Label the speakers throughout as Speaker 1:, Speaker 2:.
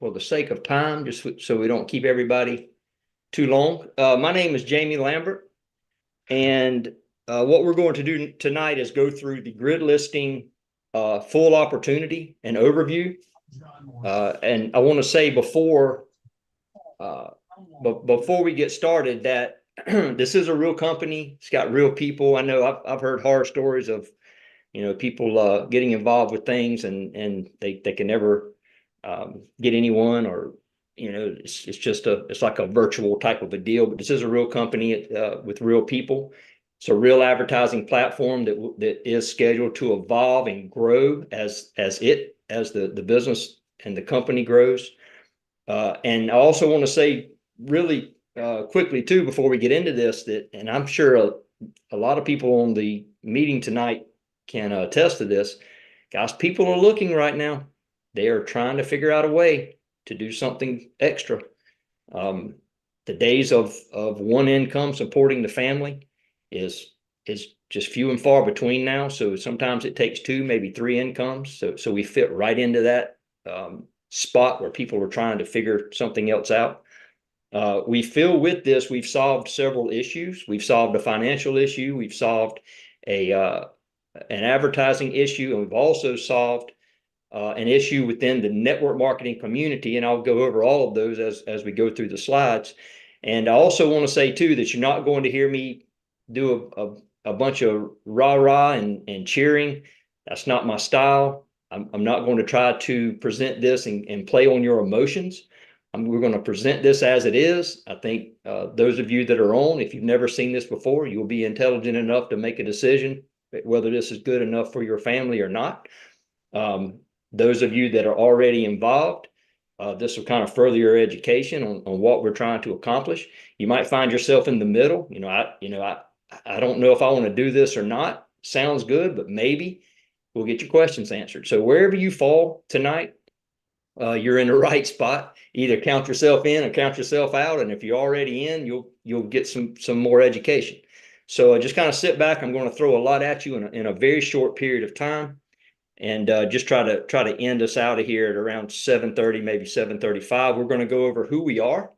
Speaker 1: for the sake of time, just so we don't keep everybody too long. My name is Jamie Lambert, and what we're going to do tonight is go through the grid listing full opportunity and overview. And I want to say before we get started that this is a real company. It's got real people. I know I've heard horror stories of people getting involved with things and they can never get anyone, or it's like a virtual type of a deal. But this is a real company with real people. It's a real advertising platform that is scheduled to evolve and grow as the business and the company grows. And I also want to say really quickly too, before we get into this, that, and I'm sure a lot of people on the meeting tonight can attest to this, guys. People are looking right now. They are trying to figure out a way to do something extra. The days of one income supporting the family is just few and far between now. So sometimes it takes two, maybe three incomes. So we fit right into that spot where people are trying to figure something else out. We feel with this, we've solved several issues. We've solved a financial issue. We've solved an advertising issue, and we've also solved an issue within the network marketing community. And I'll go over all of those as we go through the slides. And I also want to say too that you're not going to hear me do a bunch of rah-rah and cheering. That's not my style. I'm not going to try to present this and play on your emotions. We're going to present this as it is. I think those of you that are on, if you've never seen this before, you'll be intelligent enough to make a decision whether this is good enough for your family or not. Those of you that are already involved, this will kind of further your education on what we're trying to accomplish. You might find yourself in the middle. I don't know if I want to do this or not. Sounds good, but maybe we'll get your questions answered. So wherever you fall tonight, you're in the right spot. Either count yourself in or count yourself out. And if you're already in, you'll get some more education. So just kind of sit back. I'm going to throw a lot at you in a very short period of time, and just try to end us out of here at around 7:30, maybe 7:35. We're going to go over who we are.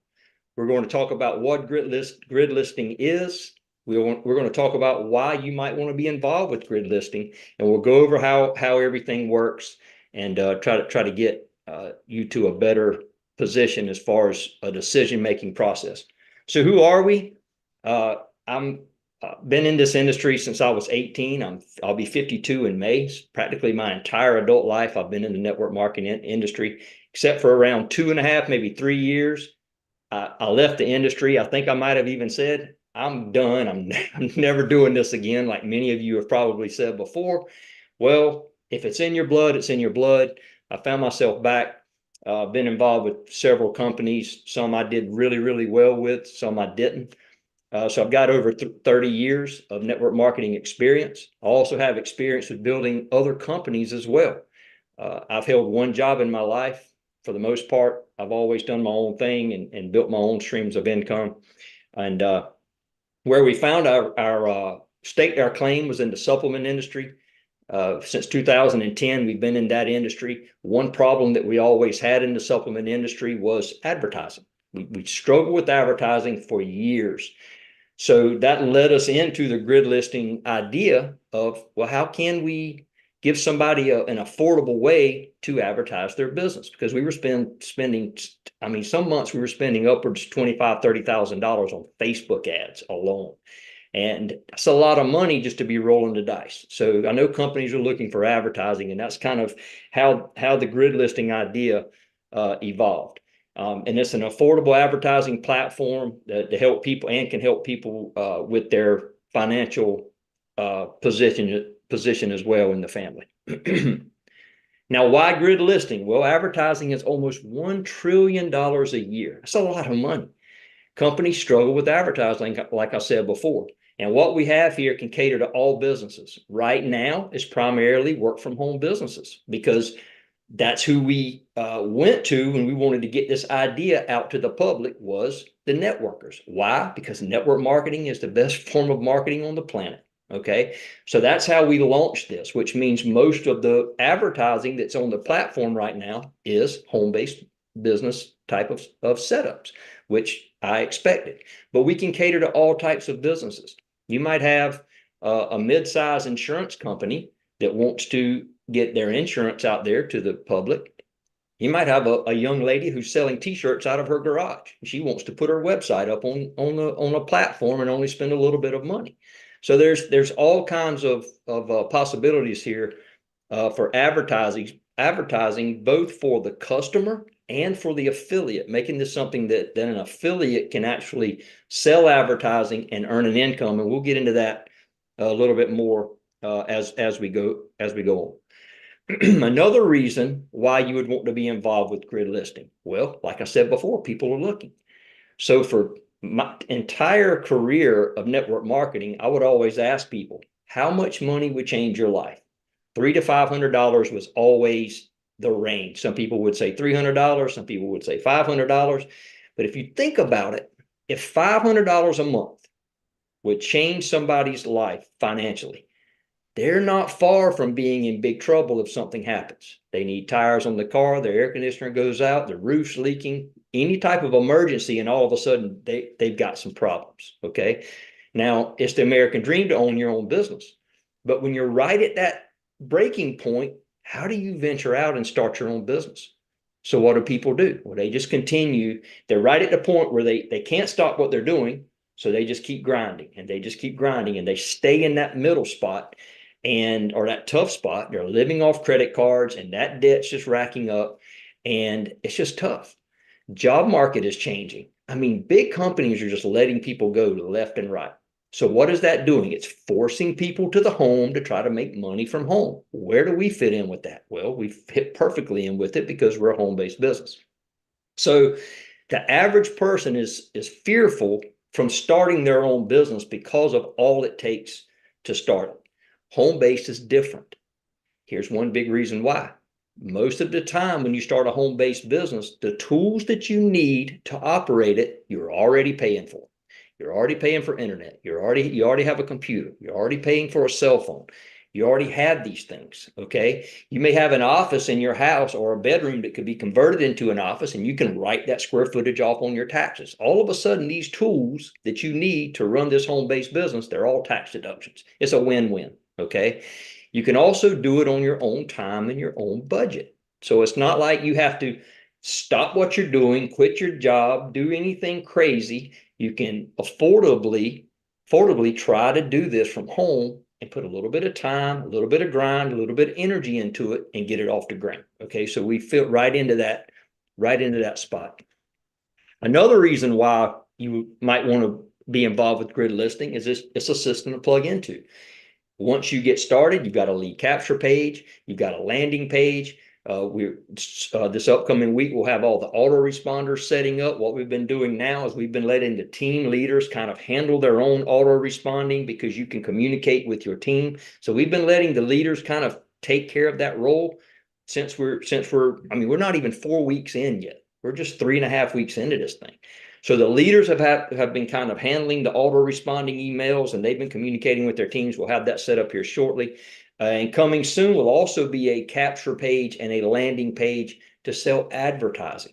Speaker 1: We're going to talk about what grid listing is. We're going to talk about why you might want to be involved with grid listing, and we'll go over how everything works, and try to get you to a better position as far as a decision-making process. So who are we? I'm been in this industry since I was 18. I'll be 52 in May. Practically my entire adult life, I've been in the network marketing industry, except for around 2.5, maybe 3 years. I left the industry. I think I might have even said, I'm done. I'm never doing this again, like many of you have probably said before. Well, if it's in your blood, it's in your blood. I found myself back. Been involved with several companies. Some I did really, really well with, some I didn't. So I've got over 30 years of network marketing experience. I also have experience with building other companies as well. I've held one job in my life. For the most part, I've always done my own thing and built my own streams of income. And where we found our staked our claim was in the supplement industry. Since 2010, we've been in that industry. One problem that we always had in the supplement industry was advertising. We struggled with advertising for years. So that led us into the grid listing idea of, well, how can we give somebody an affordable way to advertise their business? Because we were spending, I mean, some months we were spending upwards of $25,000, $30,000 on Facebook ads alone. And that's a lot of money just to be rolling the dice. So I know companies are looking for advertising, and that's kind of how the grid listing idea evolved. And it's an affordable advertising platform to help people and can help people with their financial position as well in the family. Now, why grid listing? Well, advertising is almost $1 trillion a year. That's a lot of money. Companies struggle with advertising, like I said before. And what we have here can cater to all businesses. Right now, it's primarily work from home businesses, because that's who we went to when we wanted to get this idea out to the public, was the networkers. Why? Because network marketing is the best form of marketing on the planet. Okay, so that's how we launched this, which means most of the advertising that's on the platform right now is home-based business type of setups, which I expected. But we can cater to all types of businesses. You might have a mid-size insurance company that wants to get their insurance out there to the public. You might have a young lady who's selling T-shirts out of her garage. She wants to put her website up on a platform and only spend a little bit of money. So there's all kinds of possibilities here for advertising both for the customer and for the affiliate, making this something that an affiliate can actually sell advertising and earn an income. And we'll get into that a little bit more as we go on. Another reason why you would want to be involved with grid listing. Well, like I said before, people are looking. So for my entire career of network marketing, I would always ask people, how much money would change your life? $300 to $500 was always the range. Some people would say $300, some people would say $500. But if you think about it, if $500 a month would change somebody's life financially, they're not far from being in big trouble if something happens. They need tires on the car, their air conditioner goes out, the roof's leaking, any type of emergency, and all of a sudden they've got some problems, okay? Now, it's the American dream to own your own business. But when you're right at that breaking point, how do you venture out and start your own business? So what do people do? Well, they just continue. They're right at the point where they can't stop what they're doing, so they just keep grinding, and they just keep grinding, and they stay in that middle spot or that tough spot. They're living off credit cards, and that debt's just racking up, and it's just tough. Job market is changing. I mean, big companies are just letting people go left and right. So what is that doing? It's forcing people to the home to try to make money from home. Where do we fit in with that? Well, we fit perfectly in with it because we're a home-based business. So the average person is fearful from starting their own business because of all it takes to start it. Home-based is different. Here's one big reason why. Most of the time when you start a home-based business, the tools that you need to operate it, you're already paying for. You're already paying for internet. You already have a computer. You're already paying for a cell phone. You already have these things, okay? You may have an office in your house or a bedroom that could be converted into an office, and you can write that square footage off on your taxes. All of a sudden, these tools that you need to run this home-based business, they're all tax deductions. It's a win-win, okay? You can also do it on your own time and your own budget. So it's not like you have to stop what you're doing, quit your job, do anything crazy. You can affordably try to do this from home and put a little bit of time, a little bit of grind, a little bit of energy into it and get it off the ground. Okay, so we fit right into that spot. Another reason why you might want to be involved with grid listing is it's a system to plug into. Once you get started, you've got a lead capture page, you've got a landing page. This upcoming week, we'll have all the autoresponders setting up. What we've been doing now is we've been letting the team leaders kind of handle their own auto responding because you can communicate with your team. So we've been letting the leaders kind of take care of that role since we're not even 4 weeks in yet. We're just 3.5 weeks into this thing. So the leaders have been kind of handling the auto responding emails, and they've been communicating with their teams. We'll have that set up here shortly. And coming soon will also be a capture page and a landing page to sell advertising.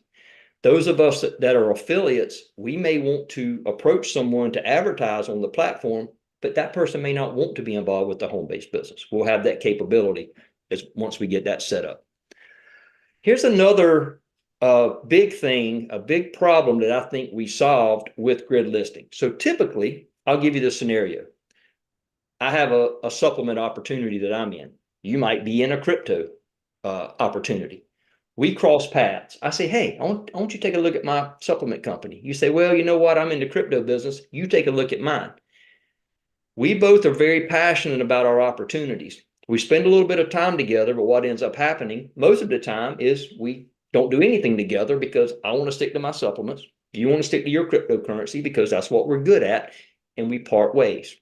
Speaker 1: Those of us that are affiliates, we may want to approach someone to advertise on the platform, but that person may not want to be involved with the home-based business. We'll have that capability once we get that set up. Here's another big thing, a big problem that I think we solved with grid listing. So typically, I'll give you the scenario. I have a supplement opportunity that I'm in. You might be in a crypto opportunity. We cross paths. I say, hey, I want you to take a look at my supplement company. You say, well, you know what? I'm in the crypto business. You take a look at mine. We both are very passionate about our opportunities. We spend a little bit of time together, but what ends up happening most of the time is we don't do anything together because I want to stick to my supplements. You want to stick to your cryptocurrency because that's what we're good at, and we part ways.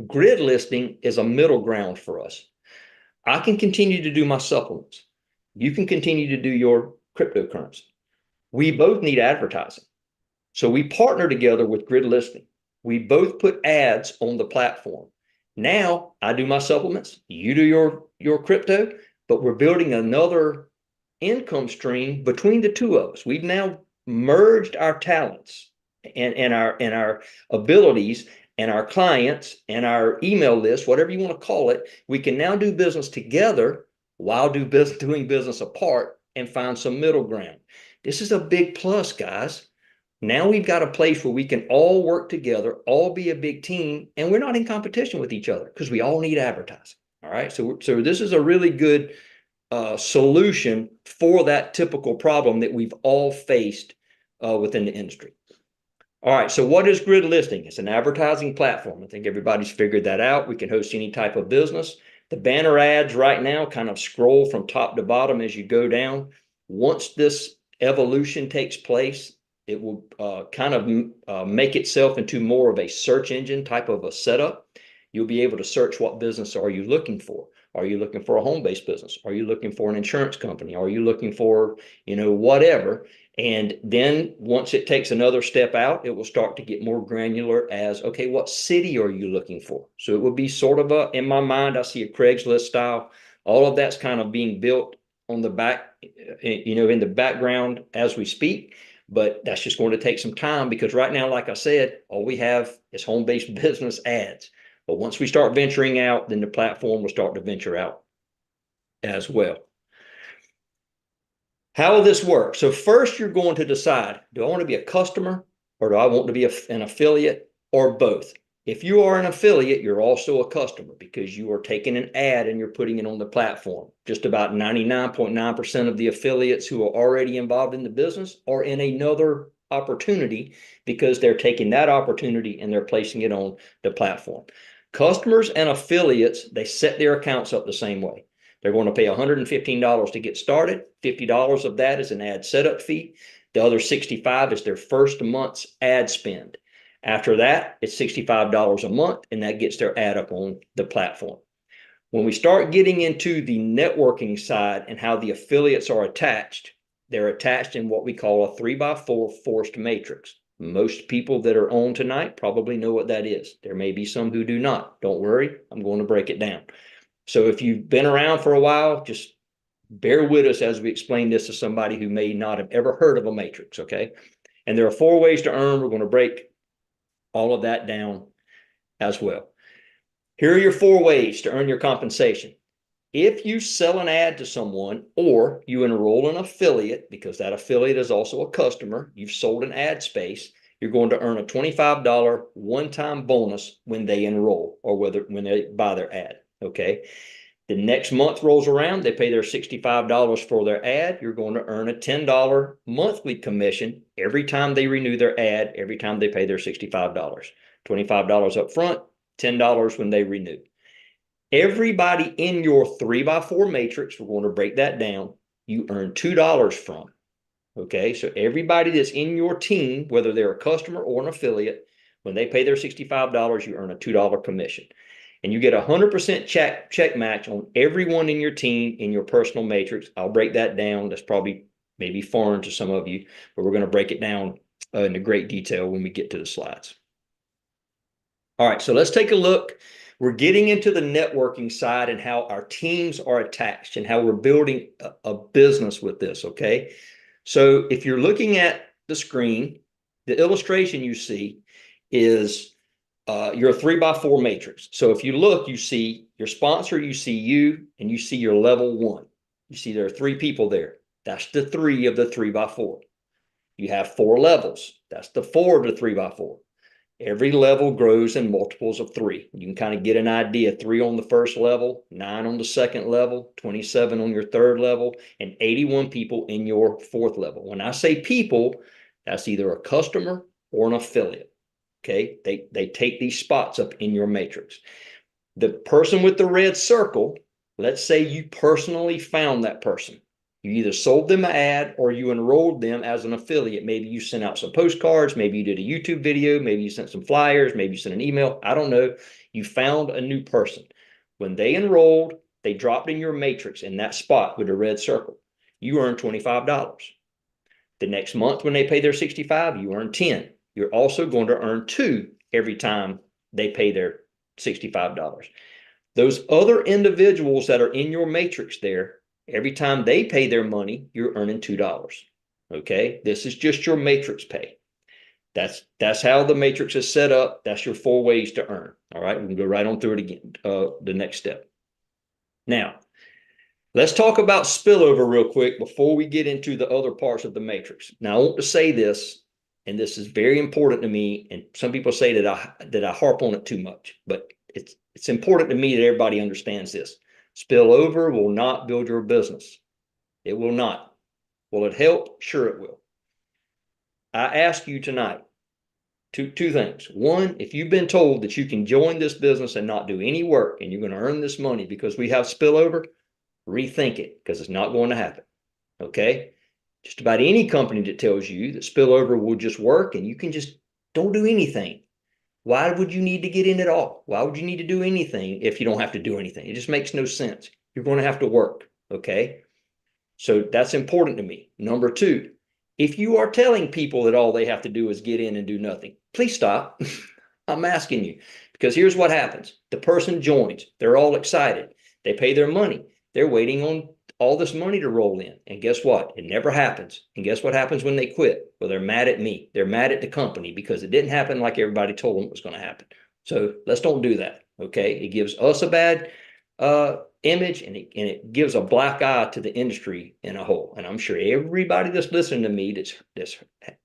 Speaker 1: Grid listing is a middle ground for us. I can continue to do my supplements. You can continue to do your cryptocurrency. We both need advertising. So we partner together with grid listing. We both put ads on the platform. Now I do my supplements, you do your crypto, but we're building another income stream between the two of us. We've now merged our talents and our abilities and our clients and our email list, whatever you want to call it. We can now do business together while doing business apart and find some middle ground. This is a big plus, guys. Now we've got a place where we can all work together, all be a big team, and we're not in competition with each other because we all need advertising. All right. So this is a really good solution for that typical problem that we've all faced within the industry. All right, so what is GridListing? It's an advertising platform. I think everybody's figured that out. We can host any type of business. The banner ads right now kind of scroll from top to bottom as you go down. Once this evolution takes place, it will kind of make itself into more of a search engine type of a setup. You'll be able to search what business are you looking for. Are you looking for a home-based business? Are you looking for an insurance company? Are you looking for, whatever? And then once it takes another step out, it will start to get more granular as, okay, what city are you looking for? So it will be sort of in my mind, I see a Craigslist style. All of that's kind of being built on the back, in the background as we speak. But that's just going to take some time because right now, like I said, all we have is home-based business ads. But once we start venturing out, then the platform will start to venture out as well. How will this work? So first, you're going to decide, do I want to be a customer or do I want to be an affiliate or both? If you are an affiliate, you're also a customer because you are taking an ad and you're putting it on the platform. Just about 99.9% of the affiliates who are already involved in the business are in another opportunity because they're taking that opportunity and they're placing it on the platform. Customers and affiliates, they set their accounts up the same way. They're going to pay $115 to get started. $50 of that is an ad setup fee. The other $65 is their first month's ad spend. After that, it's $65 a month, and that gets their ad up on the platform. When we start getting into the networking side and how the affiliates are attached, they're attached in what we call a 3x4 forced matrix. Most people that are on tonight probably know what that is. There may be some who do not. Don't worry, I'm going to break it down. So if you've been around for a while, just bear with us as we explain this to somebody who may not have ever heard of a matrix, okay? And there are 4 ways to earn. We're going to break all of that down as well. Here are your 4 ways to earn your compensation. If you sell an ad to someone or you enroll an affiliate, because that affiliate is also a customer, you've sold an ad space, you're going to earn a $25 one-time bonus when they enroll or when they buy their ad, okay? The next month rolls around, they pay their $65 for their ad. You're going to earn a $10 monthly commission every time they renew their ad, every time they pay their $65. $25 up front, $10 when they renew. Everybody in your 3x4 matrix, we're going to break that down, you earn $2 from. Okay, so everybody that's in your team, whether they're a customer or an affiliate, when they pay their $65, you earn a $2 commission. And you get 100% check match on everyone in your team in your personal matrix. I'll break that down. That's probably maybe foreign to some of you, but we're going to break it down into great detail when we get to the slides. All right, so let's take a look. We're getting into the networking side and how our teams are attached and how we're building a business with this, okay? So if you're looking at the screen, the illustration you see is your 3x4 matrix. So if you look, you see your sponsor, you see you, and you see your level 1. You see there are 3 people there. That's the 3 of the 3x4. You have 4 levels. That's the 4 of the 3x4. Every level grows in multiples of 3. You can kind of get an idea. 3 on the first level, 9 on the second level, 27 on your third level, and 81 people in your 4th level. When I say people, that's either a customer or an affiliate. Okay, they take these spots up in your matrix. The person with the red circle, let's say you personally found that person. You either sold them an ad or you enrolled them as an affiliate. Maybe you sent out some postcards. Maybe you did a YouTube video. Maybe you sent some flyers. Maybe you sent an email. I don't know. You found a new person. When they enrolled, they dropped in your matrix in that spot with the red circle. You earned $25. The next month when they pay their $65, you earn $10. You're also going to earn $2 every time they pay their $65. Those other individuals that are in your matrix there, Every time they pay their money, you're earning $2. Okay, this is just your matrix pay. That's how the matrix is set up. That's your 4 ways to earn. All right, we can go right on through it again. The next step. Now, let's talk about spillover real quick before we get into the other parts of the matrix. Now, I want to say this, and this is very important to me. And some people say that I harp on it too much, but it's important to me that everybody understands this. Spillover will not build your business. It will not. Will it help? Sure, it will. I ask you tonight two things. One, if you've been told that you can join this business and not do any work and you're going to earn this money because we have spillover, rethink it, because it's not going to happen. Okay? Just about any company that tells you that spillover will just work and you can just don't do anything. Why would you need to get in at all? Why would you need to do anything if you don't have to do anything? It just makes no sense. You're going to have to work. Okay? So that's important to me. Number 2, if you are telling people that all they have to do is get in and do nothing, please stop. I'm asking you, because here's what happens. The person joins. They're all excited. They pay their money. They're waiting on all this money to roll in. And guess what? It never happens. And guess what happens when they quit? Well, they're mad at me. They're mad at the company because it didn't happen like everybody told them it was going to happen. So let's don't do that. Okay. It gives us a bad image, and it gives a black eye to the industry in a whole. And I'm sure everybody that's listening to me that's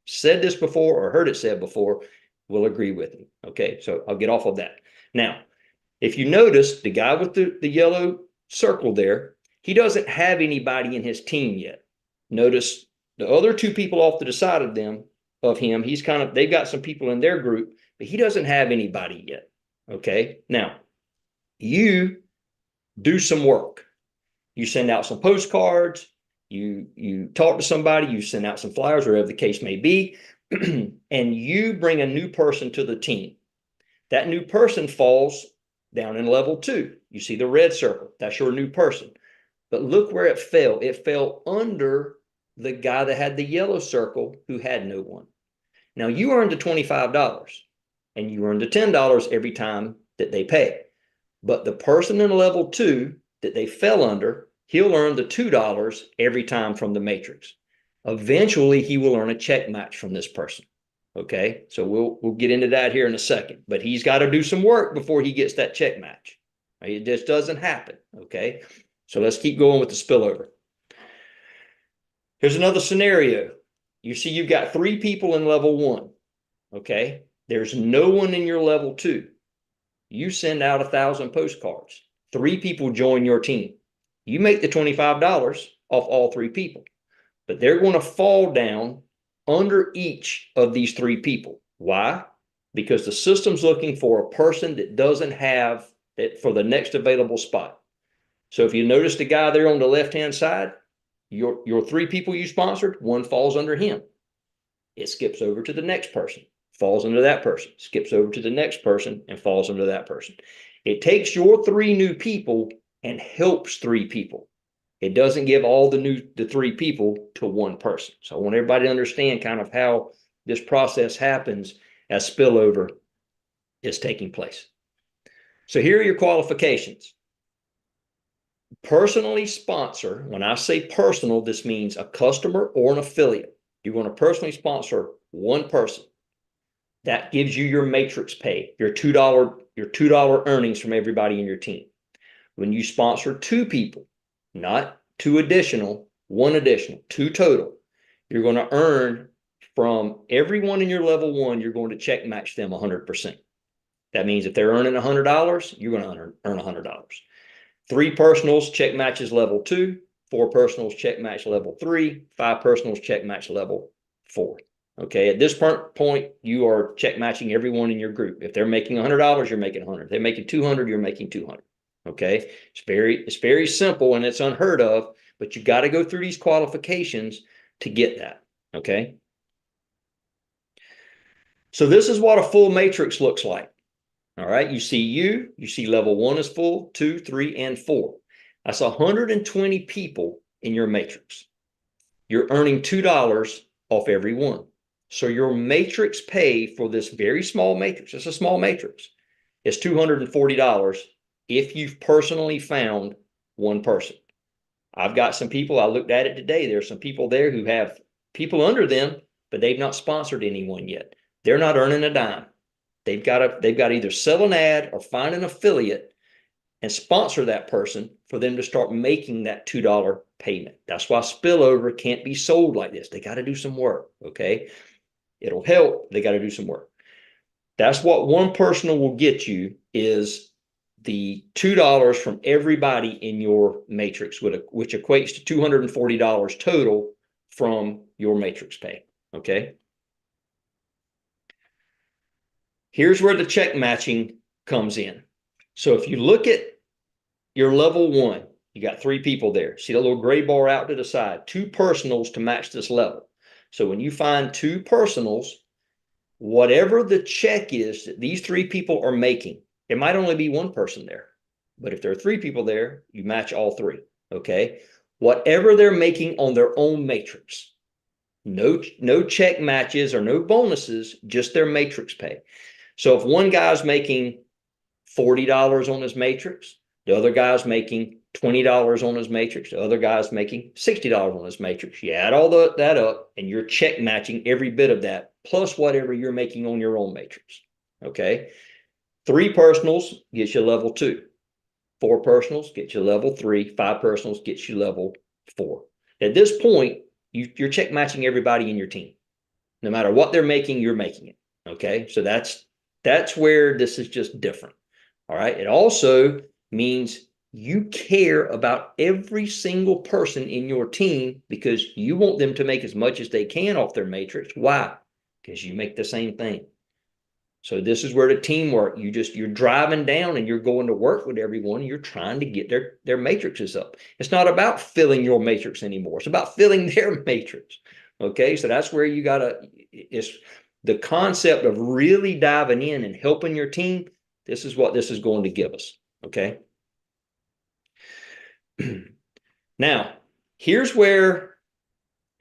Speaker 1: said this before or heard it said before will agree with me. Okay. So I'll get off of that. Now, if you notice, the guy with the yellow circle there, he doesn't have anybody in his team yet. Notice the other 2 people off to the side of him, they've got some people in their group, but he doesn't have anybody yet. Okay. Now, you do some work. You send out some postcards, you talk to somebody, you send out some flyers, whatever the case may be, and you bring a new person to the team. That new person falls down in level 2. You see the red circle. That's your new person. But look where it fell. It fell under the guy that had the yellow circle who had no one. Now you earned the $25 and you earned the $10 every time that they pay. But the person in level 2 that they fell under, he'll earn the $2 every time from the matrix. Eventually, he will earn a check match from this person. Okay, so we'll get into that here in a second. But he's got to do some work before he gets that check match. It just doesn't happen. Okay, so let's keep going with the spillover. Here's another scenario. You see, you've got 3 people in level 1. Okay, there's no one in your level 2. You send out 1,000 postcards. 3 people join your team. You make the $25 off all 3 people, but they're going to fall down under each of these 3 people. Why? Because the system's looking for a person that doesn't have it for the next available spot. So if you notice the guy there on the left-hand side, your 3 people you sponsored, one falls under him. It skips over to the next person, falls under that person, skips over to the next person, and falls under that person. It takes your 3 new people and helps 3 people. It doesn't give all the 3 people to one person. So I want everybody to understand kind of how this process happens as spillover is taking place. So here are your qualifications. Personally sponsor. When I say personal, this means a customer or an affiliate. You're going to personally sponsor one person. That gives you your matrix pay, your $2 earnings from everybody in your team. When you sponsor 2 people, not 2 additional, 1 additional, 2 total, you're going to earn from everyone in your level 1, you're going to check match them 100%. That means if they're earning $100, you're going to earn $100. 3 personals check matches level 2, 4 personals check match level 3, 5 personals check match level 4. Okay, at this point, you are check matching everyone in your group. If they're making $100, you're making 100. If they're making 200, you're making 200. Okay, it's very simple and it's unheard of, but you got to go through these qualifications to get that. Okay, so this is what a full matrix looks like. All right, you see level 1 is full, 2, 3, and 4. That's 120 people in your matrix. You're earning $2 off every one. So your matrix pay for this very small matrix, it's a small matrix, is $240 if you've personally found one person. I've got some people, I looked at it today. There's some people there who have people under them, but they've not sponsored anyone yet. They're not earning a dime. They've got to either sell an ad or find an affiliate and sponsor that person for them to start making that $2 payment. That's why spillover can't be sold like this. They got to do some work. Okay. It'll help. They got to do some work. That's what one personal will get you, is the $2 from everybody in your matrix, which equates to $240 total from your matrix pay. Okay. Here's where the check matching comes in. So if you look at your level 1, you got 3 people there. See the little gray bar out to the side, 2 personals to match this level. So when you find 2 personals, whatever the check is that these 3 people are making, it might only be 1 person there, but if there are 3 people there, you match all 3. Okay. Whatever they're making on their own matrix, no check matches or no bonuses, just their matrix pay. So if one guy's making $40 on his matrix, the other guy's making $20 on his matrix, the other guy's making $60 on his matrix. You add all that up and you're check matching every bit of that, plus whatever you're making on your own matrix. Okay. 3 personals gets you level 2. 4 personals gets you level 3. 5 personals gets you level 4. At this point, you're check matching everybody in your team. No matter what they're making, you're making it. Okay. So that's where this is just different. All right. It also means you care about every single person in your team because you want them to make as much as they can off their matrix. Why? Because you make the same thing. So this is where the teamwork, you're driving down and you're going to work with everyone. And you're trying to get their matrices up. It's not about filling your matrix anymore. It's about filling their matrix. Okay. So that's where it's the concept of really diving in and helping your team. This is what this is going to give us. Okay. Now, here's where,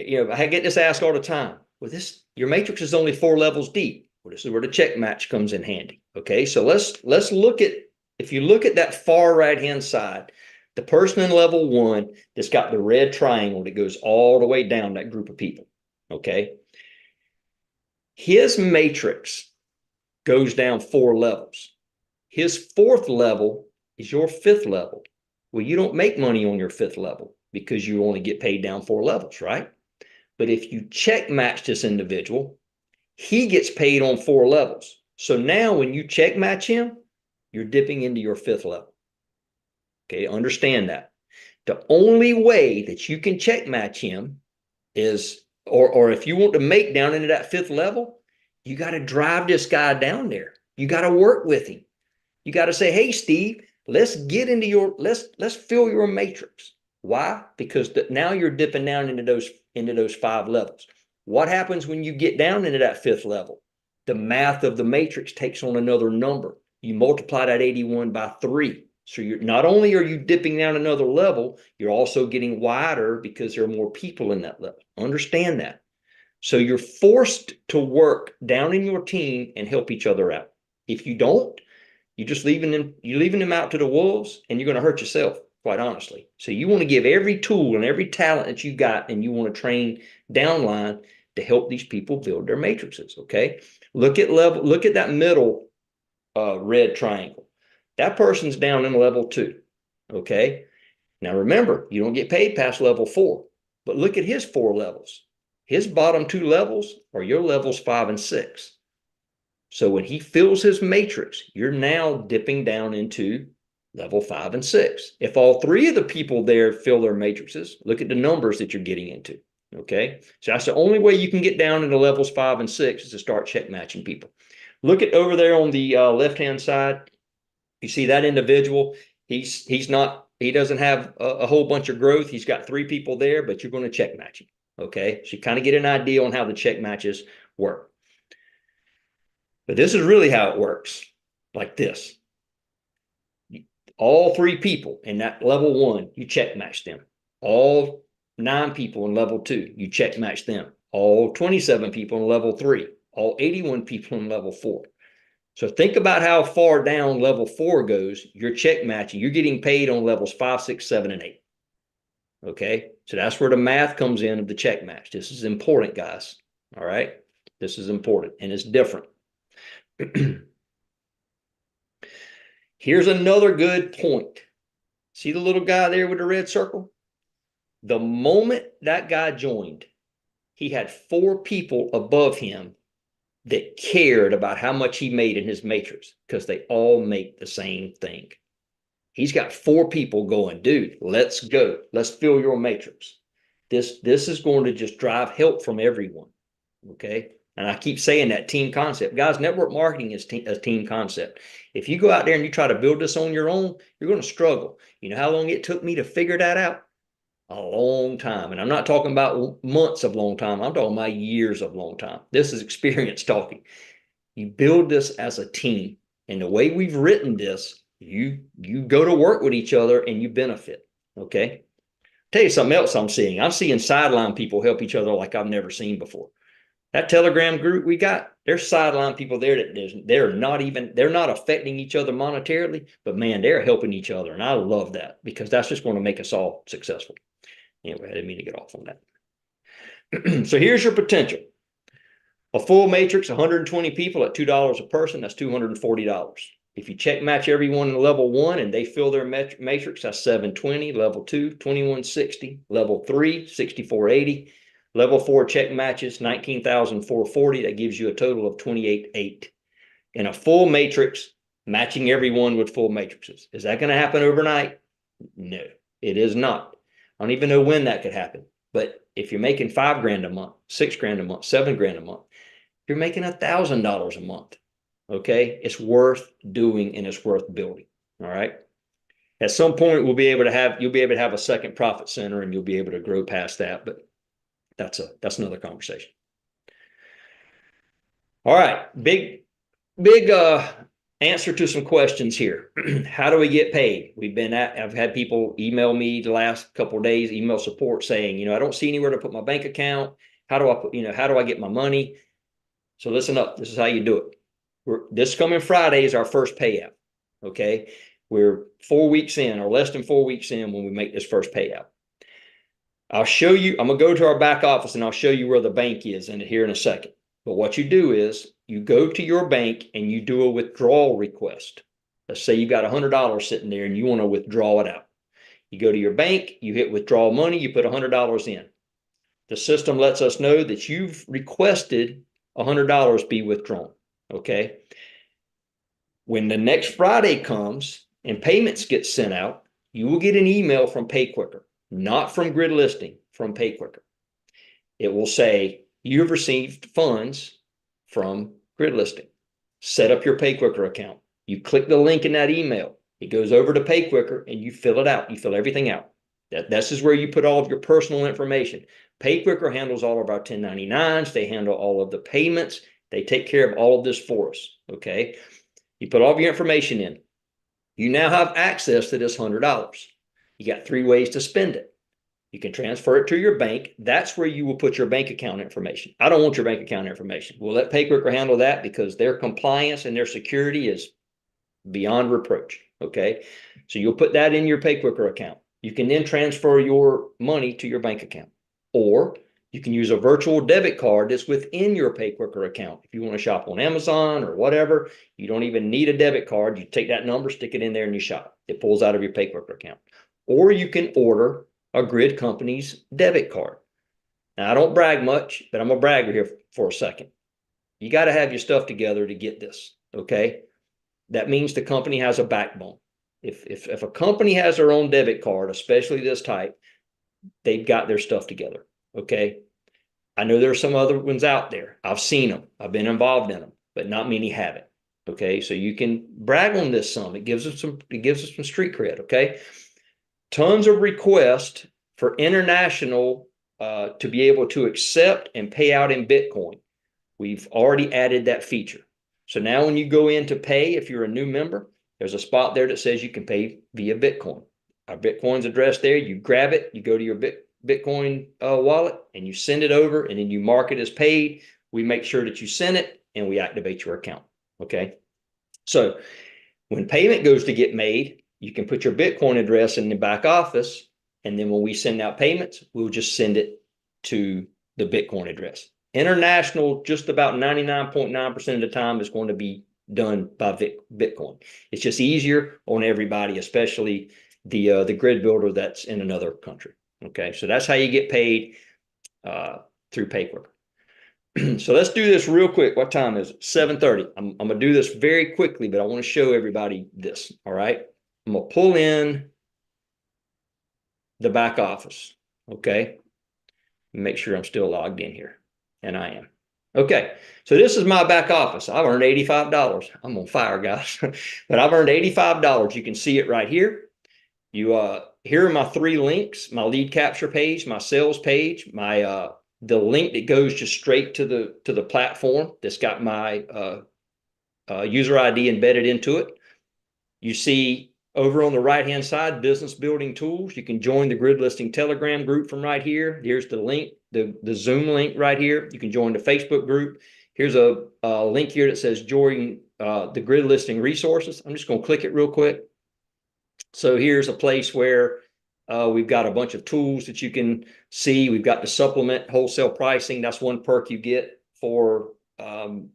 Speaker 1: I get this asked all the time. Well, your matrix is only 4 levels deep. Well, this is where the check match comes in handy. Okay, so let's look at, if you look at that far right-hand side, the person in level 1 that's got the red triangle that goes all the way down that group of people. Okay, his matrix goes down 4 levels. His 4th level is your 5th level. Well, you don't make money on your 5th level because you only get paid down 4 levels, right? But if you check match this individual, he gets paid on 4 levels. So now when you check match him, you're dipping into your 5th level. Okay, understand that. The only way that you can check match him is, or if you want to make down into that 5th level, you got to drive this guy down there. You got to work with him. You got to say, hey, Steve, let's get into let's fill your matrix. Why? Because now you're dipping down into those 5 levels. What happens when you get down into that 5th level? The math of the matrix takes on another number. You multiply that 81 by 3. So you're not only are you dipping down another level, you're also getting wider because there are more people in that level. Understand that. So you're forced to work down in your team and help each other out. If you don't, you're leaving them out to the wolves, and you're going to hurt yourself, quite honestly. So you want to give every tool and every talent that you got, and you want to train downline to help these people build their matrices. Okay. Look at that middle red triangle. That person's down in level 2. Okay. Now remember, you don't get paid past level 4, but look at his 4 levels. His bottom 2 levels are your levels 5 and 6. So when he fills his matrix, you're now dipping down into level 5 and 6. If all 3 of the people there fill their matrices, look at the numbers that you're getting into. Okay. So that's the only way you can get down into levels 5 and 6 is to start check matching people. Look at over there on the left-hand side. You see that individual, he doesn't have a whole bunch of growth. He's got 3 people there, but you're going to check match him. Okay. So you kind of get an idea on how the check matches work. But this is really how it works, like this. All 3 people in that level 1, you check match them. All 9 people in level 2, you check match them. All 27 people in level 3, all 81 people in level 4. So think about how far down level 4 goes. You're check matching. You're getting paid on levels 5, 6, 7, and 8. Okay. So that's where the math comes in of the check match. This is important, guys. All right. This is important and it's different. Here's another good point. See the little guy there with the red circle? The moment that guy joined, he had 4 people above him that cared about how much he made in his matrix because they all make the same thing. He's got 4 people going, dude, let's go. Let's fill your matrix. This is going to just drive help from everyone. Okay. And I keep saying that team concept. Guys, network marketing is a team concept. If you go out there and you try to build this on your own, you're going to struggle. You know how long it took me to figure that out? A long time. And I'm not talking about months of long time. I'm talking about years of long time. This is experience talking. You build this as a team. And the way we've written this, you go to work with each other and you benefit. Okay. Tell you something else I'm seeing. I'm seeing sideline people help each other like I've never seen before. That Telegram group we got, there's sideline people there that they're not affecting each other monetarily, but man, they're helping each other. And I love that because that's just going to make us all successful. Anyway, I didn't mean to get off on that. So here's your potential. A full matrix, 120 people at $2 a person, that's $240. If you check match everyone in level 1 and they fill their matrix, that's $720. Level 2, $2160. Level 3, $6480. Level 4 check matches, $19,440. That gives you a total of $28,800. In a full matrix, matching everyone with full matrices. Is that going to happen overnight? No, it is not. I don't even know when that could happen. But if you're making $5,000 a month, $6,000 a month, $7,000 a month, you're making $1,000 a month. Okay. It's worth doing and it's worth building. All right. At some point, you'll be able to have a second profit center and you'll be able to grow past that. But that's another conversation. All right. Big answer to some questions here. How do we get paid? I've had people email me the last couple of days, email support saying, I don't see anywhere to put my bank account. How do I get my money? So listen up. This is how you do it. This coming Friday is our first payout. Okay. We're 4 weeks in or less than 4 weeks in when we make this first payout. I'll show you, I'm going to go to our back office and I'll show you where the bank is here in a second. But what you do is you go to your bank and you do a withdrawal request. Let's say you got $100 sitting there and you want to withdraw it out. You go to your bank, you hit withdraw money, you put $100 in. The system lets us know that you've requested $100 be withdrawn. Okay. When the next Friday comes and payments get sent out, you will get an email from PayQuicker, not from GridListing, from PayQuicker. It will say, you've received funds from GridListing. Set up your PayQuicker account. You click the link in that email. It goes over to PayQuicker and you fill it out. You fill everything out. This is where you put all of your personal information. PayQuicker handles all of our 1099s. They handle all of the payments. They take care of all of this for us. Okay. You put all of your information in. You now have access to this $100. You got 3 ways to spend it. You can transfer it to your bank. That's where you will put your bank account information. I don't want your bank account information. We'll let PayQuicker handle that because their compliance and their security is beyond reproach. Okay. So you'll put that in your PayQuicker account. You can then transfer your money to your bank account, or you can use a virtual debit card that's within your PayQuicker account. If you want to shop on Amazon or whatever, you don't even need a debit card. You take that number, stick it in there and you shop. It pulls out of your PayQuicker account. Or you can order a Grid company's debit card. Now, I don't brag much, but I'm a bragger here for a second. You got to have your stuff together to get this, okay? That means the company has a backbone. If a company has their own debit card, especially this type, they've got their stuff together, okay? I know there are some other ones out there. I've seen them. I've been involved in them, but not many have it, okay? So you can brag on this some. It gives us some street cred, okay? Tons of requests for international to be able to accept and pay out in Bitcoin. We've already added that feature. So now when you go in to pay, if you're a new member, there's a spot there that says you can pay via Bitcoin. Our Bitcoin's addressed there. You grab it, you go to your Bitcoin wallet and you send it over and then you mark it as paid. We make sure that you send it and we activate your account. Okay. So when payment goes to get made, you can put your Bitcoin address in the back office And then when we send out payments, we'll just send it to the Bitcoin address. International, just about 99.9% of the time is going to be done by Bitcoin. It's just easier on everybody, especially the grid builder that's in another country. Okay, so that's how you get paid through paper. So let's do this real quick. What time is it? 7:30. I'm going to do this very quickly, but I want to show everybody this. All right. I'm going to pull in the back office. Okay. Make sure I'm still logged in here. And I am. Okay. So this is my back office. I've earned $85. I'm on fire, guys. But I've earned $85. You can see it right here. Here are my 3 links: my lead capture page, my sales page, my the link that goes just straight to the platform that's got my user ID embedded into it. You see over on the right hand side, business building tools. You can join the grid listing Telegram group from right here. Here's the link, the Zoom link right here. You can join the Facebook group. Here's a link here that says join the grid listing resources. I'm just going to click it real quick. So here's a place where we've got a bunch of tools that you can see. We've got the supplement wholesale pricing. That's one perk you get for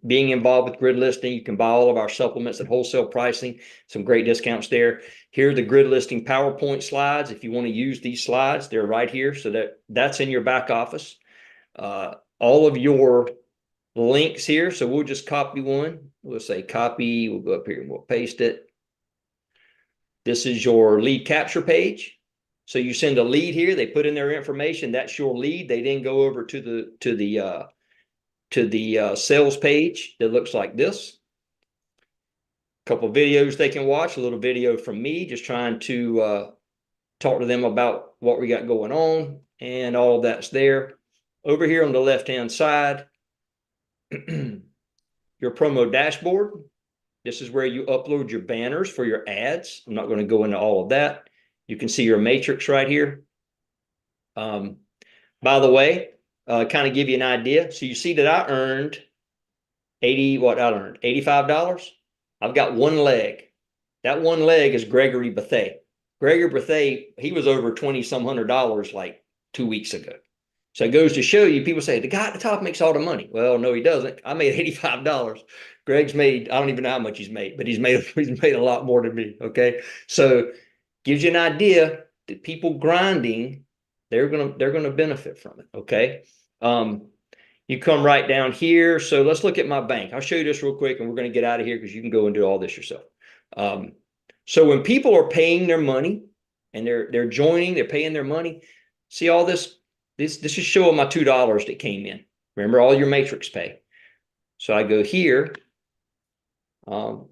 Speaker 1: being involved with grid listing. You can buy all of our supplements at wholesale pricing. Some great discounts there. Here are the grid listing PowerPoint slides. If you want to use these slides, they're right here. So that's in your back office. All of your links here. So we'll just copy one. We'll say copy. We'll go up here and we'll paste it. This is your lead capture page. So you send a lead here, they put in their information, that's your lead. They then go over to the sales page that looks like this. A couple of videos they can watch, a little video from me just trying to talk to them about what we got going on, and all of that's there. Over here on the left-hand side, your promo dashboard. This is where you upload your banners for your ads. I'm not going to go into all of that. You can see your matrix right here. By the way, kind of give you an idea. So you see that I earned $85. I've got one leg. That one leg is Gregory Bethay. Gregory Bethay, he was over 20 some $100 like 2 weeks ago. So it goes to show you, people say, the guy at the top makes all the money. Well, no, he doesn't. I made $85. Greg's made, I don't even know how much he's made, but he's made a lot more than me. Okay. So gives you an idea that people grinding, they're gonna benefit from it. Okay. You come right down here. So let's look at my bank. I'll show you this real quick and we're going to get out of here because you can go and do all this yourself. So when people are paying their money and they're joining, they're paying their money, see all this. This is showing my $2 that came in. Remember, all your matrix pay. So I go here.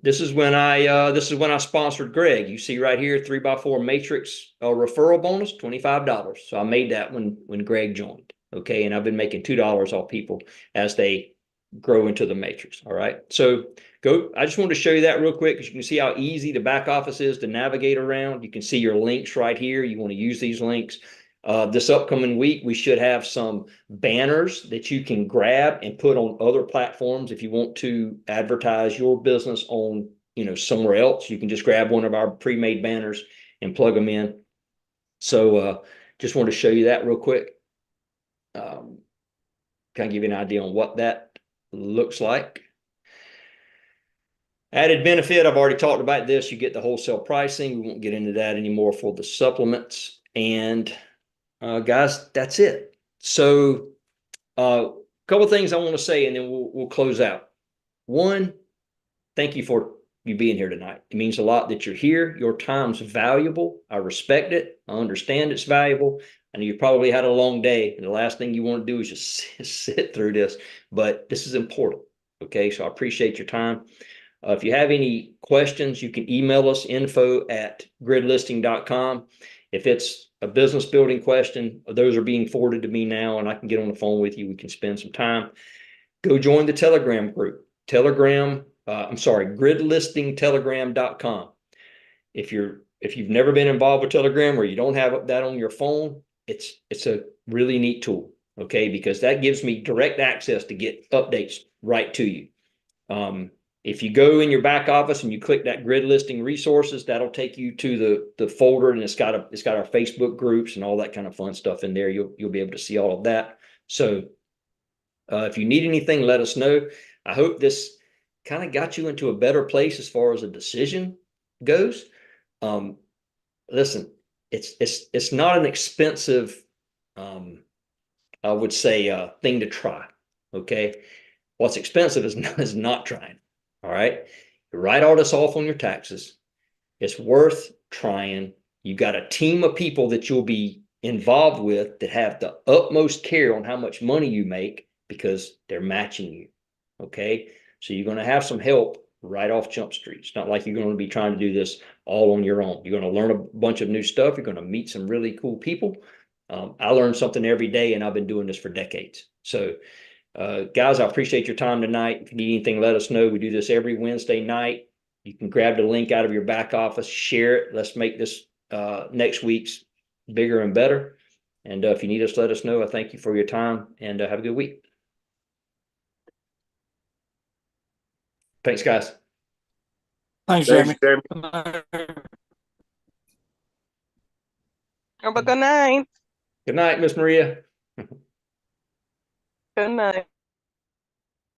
Speaker 1: This is when I sponsored Greg. You see right here, 3x4 matrix referral bonus, $25. So I made that when Greg joined. Okay, and I've been making $2 off people as they grow into the matrix. All right. So I just wanted to show you that real quick because you can see how easy the back office is to navigate around. You can see your links right here. You want to use these links. This upcoming week, we should have some banners that you can grab and put on other platforms. If you want to advertise your business on, somewhere else, you can just grab one of our pre-made banners and plug them in. So just wanted to show you that real quick. Kind of give you an idea on what that looks like. Added benefit, I've already talked about this. You get the wholesale pricing. We won't get into that anymore for the supplements. And guys, that's it. So a couple of things I want to say, and then we'll close out. One, thank you for you being here tonight. It means a lot that you're here. Your time's valuable. I respect it. I understand it's valuable. I know you probably had a long day, and the last thing you want to do is just sit through this, but this is important. Okay, so I appreciate your time. If you have any questions, you can email us, info@gridlisting.com. If it's a business building question, those are being forwarded to me now, and I can get on the phone with you. We can spend some time. Go join the Telegram group. GridListingTelegram.com. If you've never been involved with Telegram or you don't have that on your phone, it's a really neat tool. Okay, because that gives me direct access to get updates right to you. If you go in your back office and you click that grid listing resources, that'll take you to the folder, and it's got our Facebook groups and all that kind of fun stuff in there. You'll be able to see all of that. So if you need anything, let us know. I hope this kind of got you into a better place as far as a decision goes. Listen, it's not an expensive, I would say, thing to try. Okay, what's expensive is not trying. All right, you write all this off on your taxes. It's worth trying. You got a team of people that you'll be involved with that have the utmost care on how much money you make because they're matching you. Okay, so you're going to have some help right off Jump Street. It's not like you're going to be trying to do this all on your own. You're going to learn a bunch of new stuff. You're going to meet some really cool people. I learn something every day, and I've been doing this for decades. So guys, I appreciate your time tonight. If you need anything, let us know. We do this every Wednesday night. You can grab the link out of your back office, share it. Let's make this next week's bigger and better. And if you need us, let us know. I thank you for your time, and have a good week. Thanks, guys.
Speaker 2: Thanks, Jeremy.
Speaker 3: Have a good night.
Speaker 1: Good night, Miss Maria.
Speaker 3: Good night.